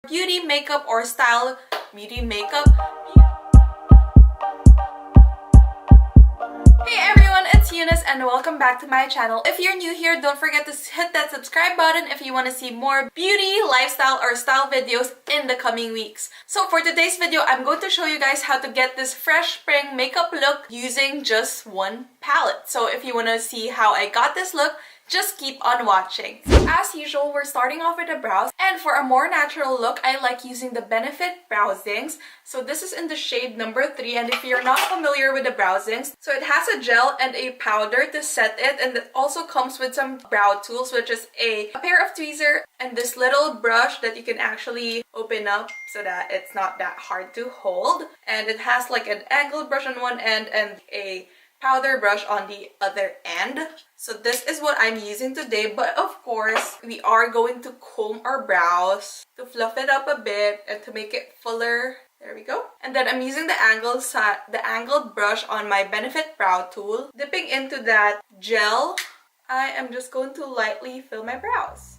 beauty makeup or style beauty makeup. Hey everyone, it's Eunice and welcome back to my channel. If you're new here, don't forget to hit that subscribe button if you want to see more beauty, lifestyle, or style videos in the coming weeks. So for today's video, I'm going to show you guys how to get this fresh spring makeup look using just one palette. So if you want to see how I got this look, just keep on watching. So as usual, we're starting off with a brows, and for a more natural look, I like using the Benefit Browzings. So this is in the shade number 3, and if you're not familiar with the Browzings, so it has a gel and a powder to set it, and it also comes with some brow tools, which is a pair of tweezers and this little brush that you can actually open up so that it's not that hard to hold. And it has like an angled brush on one end and a powder brush on the other end. So this is what I'm using today, but of course we are going to comb our brows to fluff it up a bit and to make it fuller. There we go. And then I'm using the angled brush on my Benefit brow tool. Dipping into that gel, I am just going to lightly fill my brows.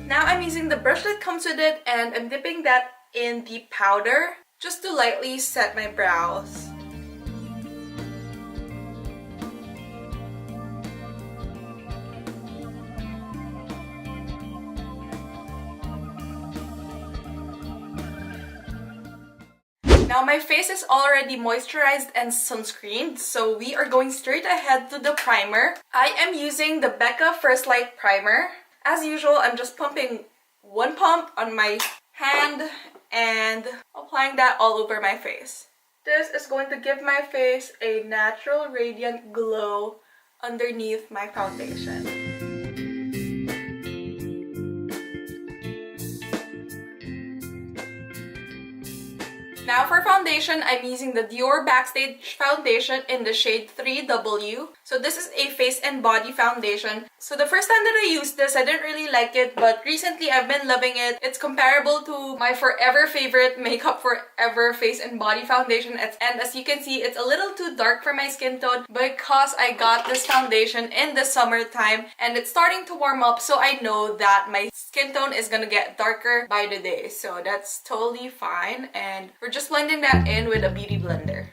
Now I'm using the brush that comes with it, and I'm dipping that in the powder just to lightly set my brows. Now my face is already moisturized and sunscreened, so we are going straight ahead to the primer. I am using the Becca Firstlight primer. As usual, I'm just pumping one pump on my hand and applying that all over my face. This is going to give my face a natural radiant glow underneath my foundation. Now for foundation, I'm using the Dior Backstage foundation in the shade 3W. So this is a face and body foundation. So the first time that I used this, I didn't really like it, but recently I've been loving it. It's comparable to my forever favorite Makeup Forever face and body foundation. And as you can see, it's a little too dark for my skin tone because I got this foundation in the summertime and it's starting to warm up, so I know that my skin tone is gonna get darker by the day. So that's totally fine, and we're just blending that in with a beauty blender.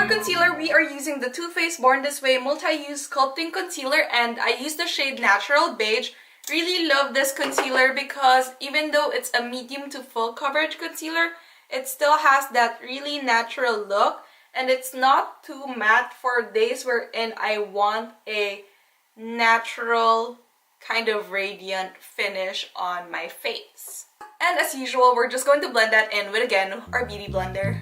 Concealer, we are using the TooFaced Born This Way Multi-Use Sculpting Concealer, and I use the shade Natural Beige. Really love this concealer because even though it's a medium to full coverage concealer, it still has that really natural look, and it's not too matte for days wherein I want a natural kind of radiant finish on my face. And as usual, we're just going to blend that in with, again, our beauty blender.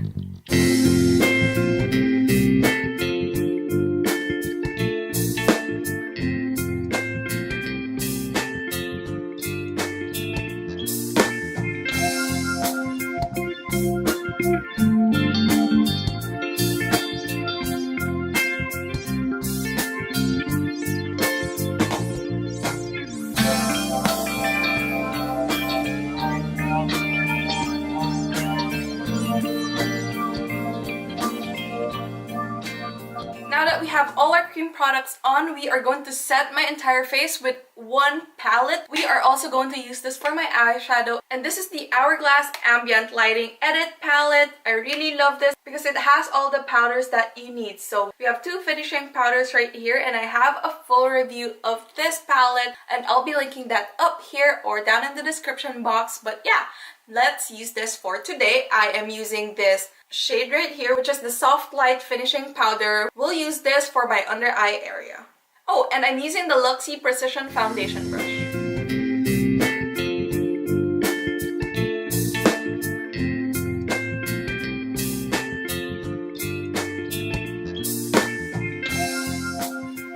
Now that we have all our cream products on, we are going to set my entire face with one palette. We are also going to use this for my eyeshadow, and this is the Hourglass Ambient Lighting Edit palette. I really love this because it has all the powders that you need. So we have two finishing powders right here, and I have a full review of this palette, and I'll be linking that up here or down in the description box. But yeah, let's use this for today. I am using this shade right here, which is the Soft Light Finishing Powder. We'll use this for my under eye area. Oh, and I'm using the Luxie Precision Foundation Brush.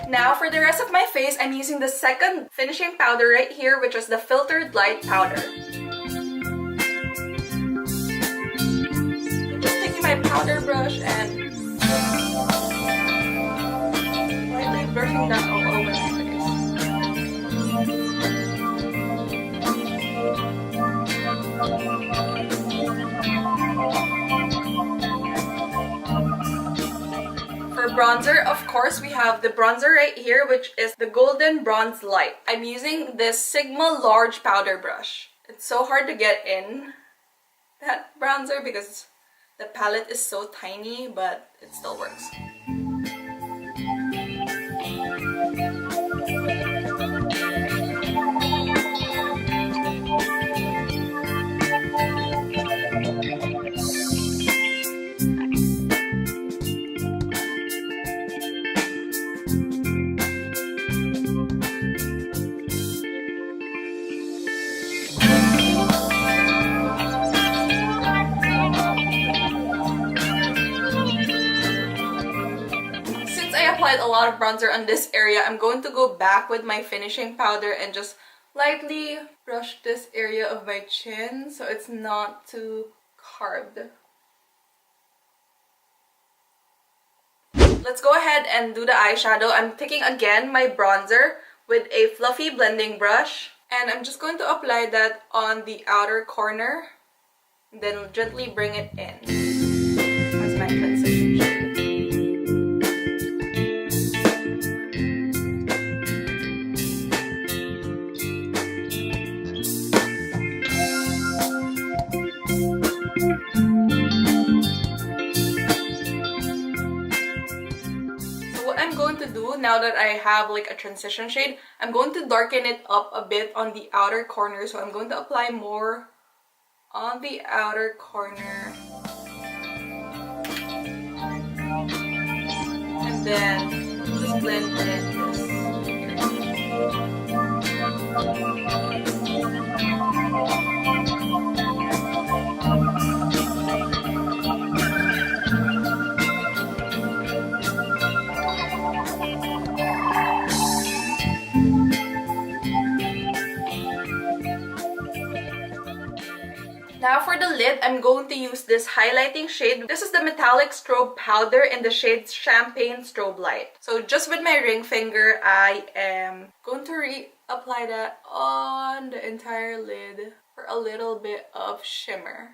Now for the rest of my face, I'm using the second finishing powder right here, which is the Filtered Light Powder. Just taking my powder brush and lightly brushing that all over my face. For bronzer, of course, we have the bronzer right here, which is the Golden Bronze Light. I'm using this Sigma large powder brush. It's so hard to get in that bronzer because the palette is so tiny, but it still works. A lot of bronzer on this area, I'm going to go back with my finishing powder and just lightly brush this area of my chin so it's not too carved. Let's go ahead and do the eyeshadow. I'm taking again my bronzer with a fluffy blending brush, and I'm just going to apply that on the outer corner, then gently bring it in as my transition shade. Now that I have like a transition shade, I'm going to darken it up a bit on the outer corner. So I'm going to apply more on the outer corner. And then just blend in this. Now for the lid, I'm going to use this highlighting shade. This is the Metallic Strobe Powder in the shade Champagne Strobe Light. So just with my ring finger, I am going to reapply that on the entire lid for a little bit of shimmer.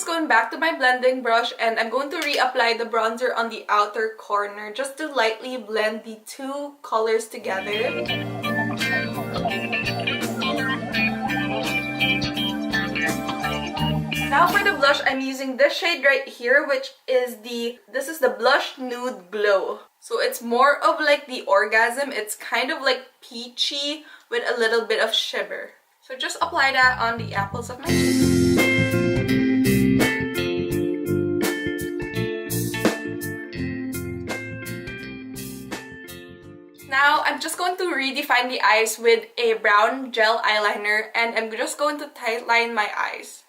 Going back to my blending brush, and I'm going to reapply the bronzer on the outer corner just to lightly blend the two colors together. Now for the blush, I'm using this shade right here, which is this is the Blush Nude Glow. So it's more of like the Orgasm. It's kind of like peachy with a little bit of shimmer. So just apply that on the apples of my cheeks. Now, I'm just going to redefine the eyes with a brown gel eyeliner, and I'm just going to tightline my eyes.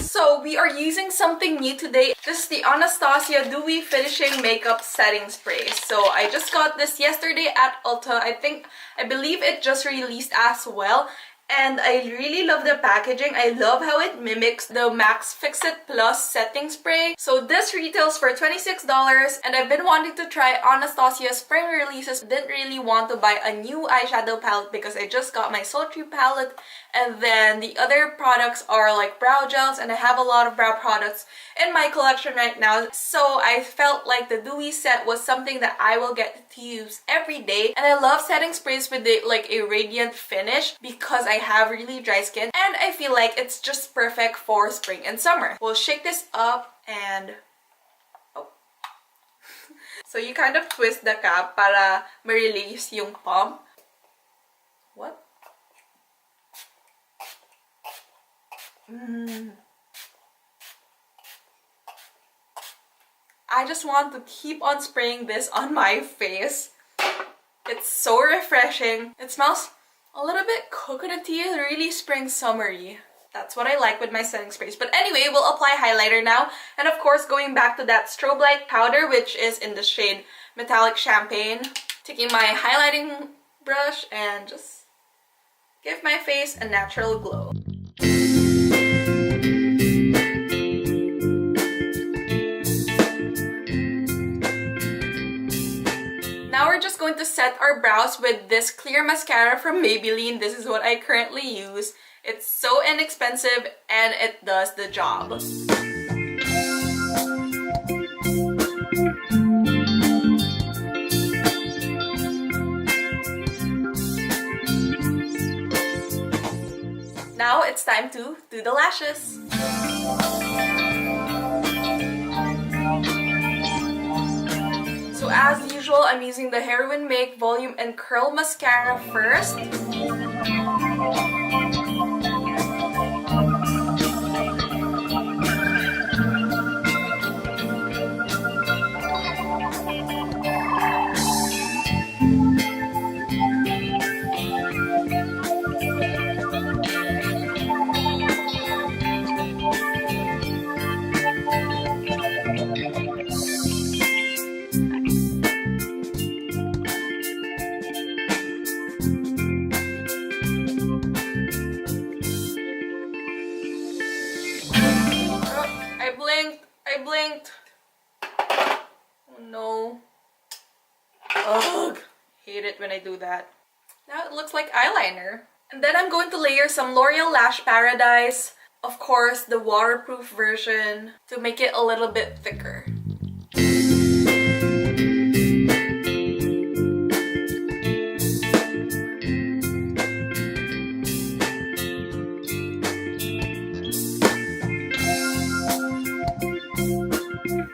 So, we are using something new today. This is the Anastasia Dewy Finishing Makeup Setting Spray. So, I just got this yesterday at Ulta. I believe it just released as well. And I really love the packaging. I love how it mimics the Max Fix-It Plus setting spray. So this retails for $26, and I've been wanting to try Anastasia's spring releases. Didn't really want to buy a new eyeshadow palette because I just got my sultry palette, and then the other products are like brow gels, and I have a lot of brow products in my collection right now. So I felt like the Dewy set was something that I will get to use every day. And I love setting sprays with like a radiant finish because I have really dry skin, and I feel like it's just perfect for spring and summer. We'll shake this up and oh. So you kind of twist the cap para ma-release yung pump. What? I just want to keep on spraying this on my face. It's so refreshing. It smells a little bit coconutty, really spring summery. That's what I like with my setting sprays. But anyway, we'll apply highlighter now. And of course, going back to that strobe light powder, which is in the shade Metallic Champagne. Taking my highlighting brush and just give my face a natural glow. Now we're just going to set our brows with this clear mascara from Maybelline. This is what I currently use. It's so inexpensive and it does the job. Now it's time to do the lashes. So as usual, I'm using the Heroine Make Volume and Curl Mascara first. I blinked. Oh no. Ugh. Hate it when I do that. Now it looks like eyeliner. And then I'm going to layer some Loreal Lash Paradise. Of course, the waterproof version to make it a little bit thicker.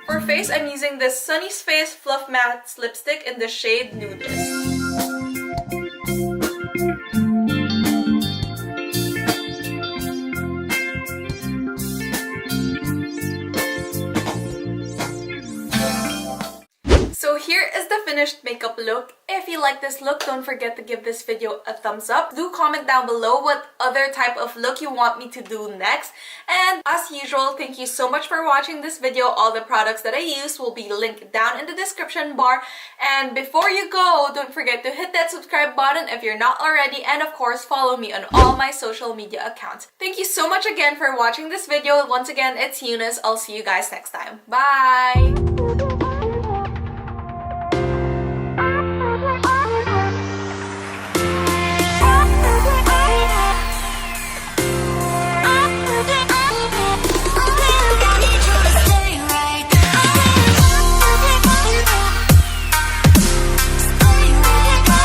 For face, I'm using this SunniesFace Fluffmattes lipstick in the shade Nudist. So here is the finished makeup look. If you like this look, don't forget to give this video a thumbs up. Do comment down below what other type of look you want me to do next. And as usual, thank you so much for watching this video. All the products that I use will be linked down in the description bar. And before you go, don't forget to hit that subscribe button if you're not already. And of course, follow me on all my social media accounts. Thank you so much again for watching this video. Once again, it's Eunice. I'll see you guys next time. Bye!